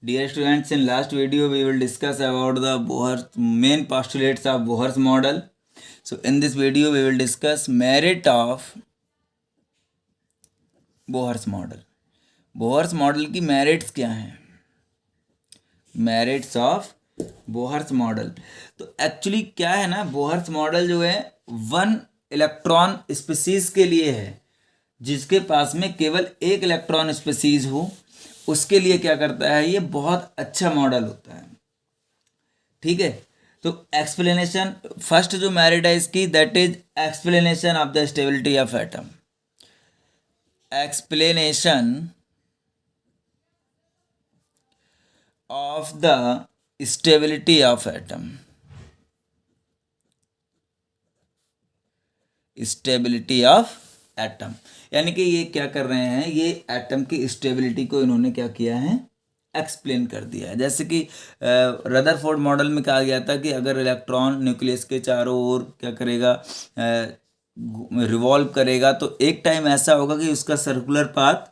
Dear students, in last video we will discuss about the Bohr's main postulates of Bohr's model. So in this video we will discuss merit of Bohr's model. Bohr's model की merits क्या हैं? Merits of Bohr's model. तो actually क्या है ना, Bohr's model जो है one electron species के लिए है, जिसके पास में केवल एक इलेक्ट्रॉन स्पीसीज हो उसके लिए क्या करता है, ये बहुत अच्छा मॉडल होता है. ठीक है, तो एक्सप्लेनेशन फर्स्ट जो मेरिट है इसकी, that is explanation of the stability of atom. Explanation of the stability of atom. Stability of atom यानी कि ये क्या कर रहे हैं, ये एटम की स्टेबिलिटी को इन्होंने क्या किया है, एक्सप्लेन कर दिया है. जैसे कि रदरफोर्ड मॉडल में कहा गया था कि अगर इलेक्ट्रॉन न्यूक्लियस के चारों ओर क्या करेगा, रिवॉल्व करेगा, तो एक टाइम ऐसा होगा कि उसका सर्कुलर पाथ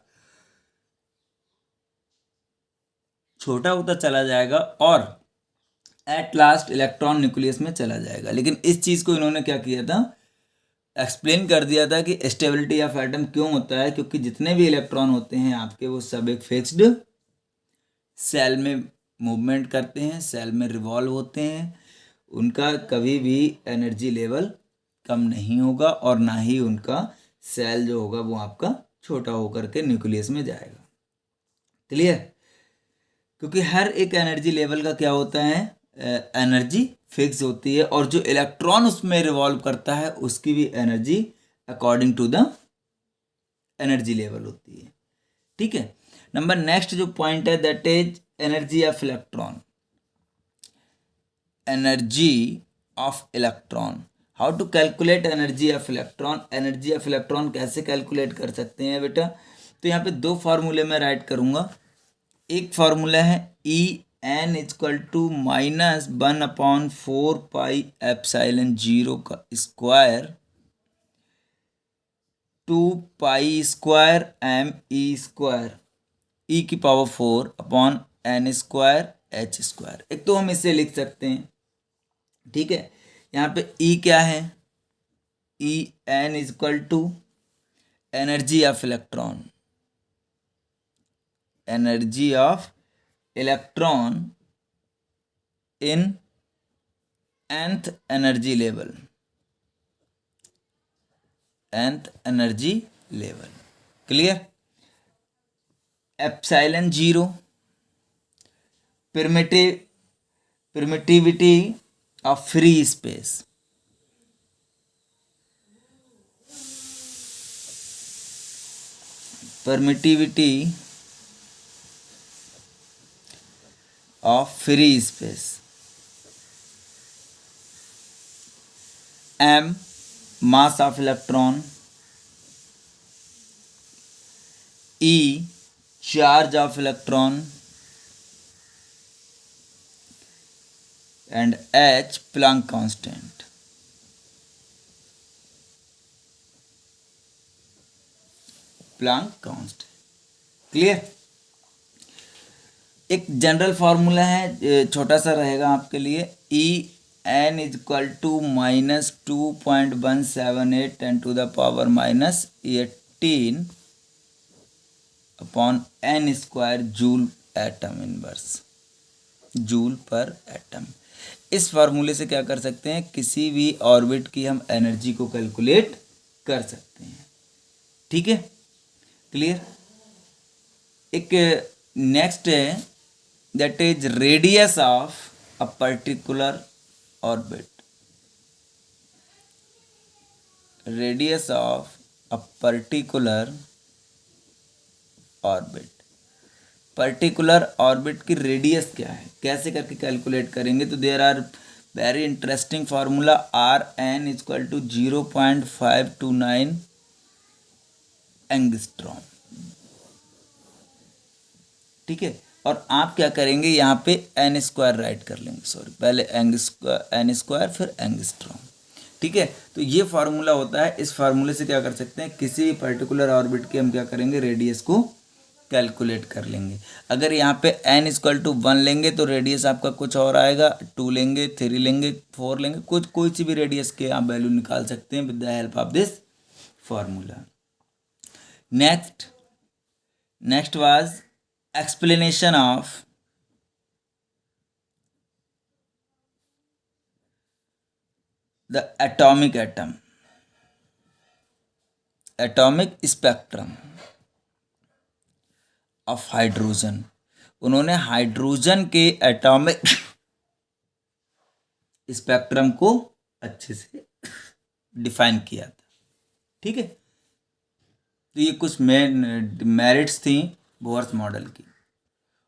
छोटा होता चला जाएगा और एट लास्ट इलेक्ट्रॉन न्यूक्लियस में चला जाएगा. लेकिन इस चीज़ को इन्होंने क्या किया था, एक्सप्लेन कर दिया था कि स्टेबिलिटी ऑफ एटम क्यों होता है, क्योंकि जितने भी इलेक्ट्रॉन होते हैं आपके, वो सब एक फिक्स्ड सेल में मूवमेंट करते हैं, सेल में रिवॉल्व होते हैं, उनका कभी भी एनर्जी लेवल कम नहीं होगा और ना ही उनका सेल जो होगा वो आपका छोटा होकर के न्यूक्लियस में जाएगा. क्लियर? क्योंकि हर एक एनर्जी लेवल का क्या होता है, एनर्जी फिक्स होती है, और जो इलेक्ट्रॉन उसमें रिवॉल्व करता है उसकी भी energy according to the energy level होती है. ठीक है. नंबर नेक्स्ट जो पॉइंट है, that is energy of electron. Energy of electron, how to calculate energy of electron. Energy of electron कैसे कैलकुलेट कर सकते हैं बेटा, तो यहाँ पे दो फार्मूले में राइट करूँगा. एक फार्मूला है En equal to -1/4 pi epsilon 0 का square 2 pi square m e square e की power 4 upon n square h square. एक तो हम इसे लिख सकते हैं. ठीक है, यहाँ पे E क्या है, En equal to energy of electron. Energy of electron in nth energy level. nth energy level. Clear? Epsilon 0 permittivity of free space. Permittivity of free space. M mass of electron. E charge of electron. And H Planck constant. Planck constant. Clear? एक general formula है, छोटा सा रहेगा आपके लिए. En equal to -2.178 10 to the power -18 upon n square joule atom inverse, joule per atom. इस फार्मूले से क्या कर सकते हैं, किसी भी ऑर्बिट की हम एनर्जी को कैलकुलेट कर सकते हैं. ठीक है, क्लियर? एक नेक्स्ट है, that is radius of a particular orbit. Radius of a particular orbit. Particular orbit की रेडियस क्या है, कैसे करके कैलकुलेट करेंगे, तो there are very interesting formula. Rn equal to 0.529 angstrom. ठीक है, और आप क्या करेंगे, यहाँ पे n स्क्वायर राइट कर लेंगे, सॉरी पहले n स्क्वायर फिर एंगस्ट्रॉम. ठीक है, तो ये फार्मूला होता है. इस फार्मूले से क्या कर सकते हैं, किसी पर्टिकुलर ऑर्बिट की हम क्या करेंगे, रेडियस को कैलकुलेट कर लेंगे। अगर यहाँ पे n = 1 लेंगे तो रेडियस आपका कुछ और आएगा, 2 लेंगे, 3 लेंगे, 4 लेंगे, कुछ कोई सी भी रेडियस के आप वैल्यू निकाल सकते हैं with the help of this formula. Next was explanation of the atomic spectrum of hydrogen. उन्होंने हाइड्रोजन के एटॉमिक स्पेक्ट्रम को अच्छे से डिफाइन किया था। ठीक है, तो ये कुछ मेरिट्स थी बोहर्स मॉडल की।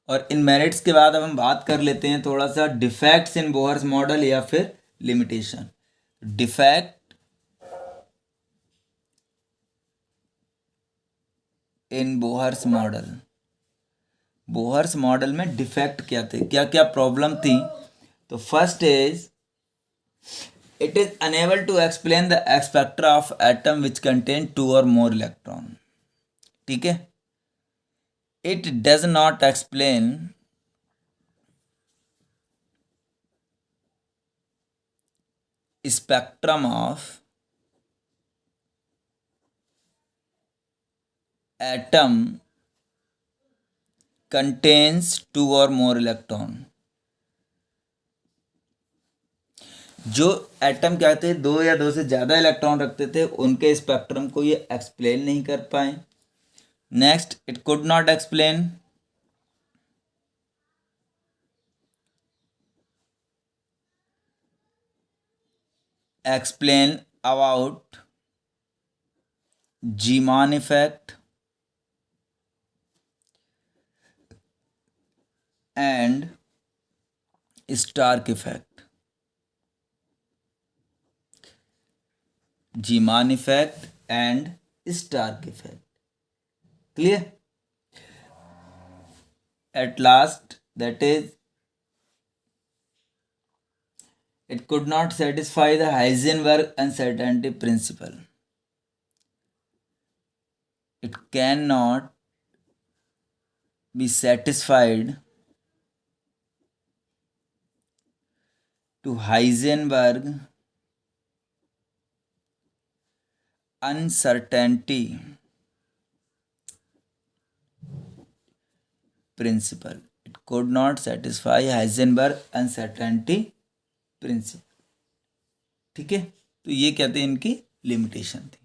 और इन मेरिट्स के बाद अब हम बात कर लेते हैं थोड़ा सा डिफेक्ट्स इन बोहर्स मॉडल या फिर limitation. Defect in Bohr's model. Bohr's model में डिफेक्ट क्या थे, क्या क्या प्रॉब्लम थी? तो first is it is unable to explain the spectra of atom which contain 2 और मोर इलेक्ट्रॉन। ठीक है, it does not explain spectrum of atom contains 2 or more electron। जो एटम क्या थे, 2 या 2 से ज़्यादा इलेक्ट्रॉन रखते थे, उनके स्पेक्ट्रम को ये एक्सप्लेन नहीं कर पाए। Next, it could not explain about Zeeman effect and Stark effect। Zeeman effect and Stark effect। Clear? At last, that is, it could not satisfy the Heisenberg uncertainty principle। It cannot be satisfied to Heisenberg uncertainty principle। It could not satisfy Heisenberg uncertainty principle. ठीक है, तो ये कहते हैं इनकी limitation थी।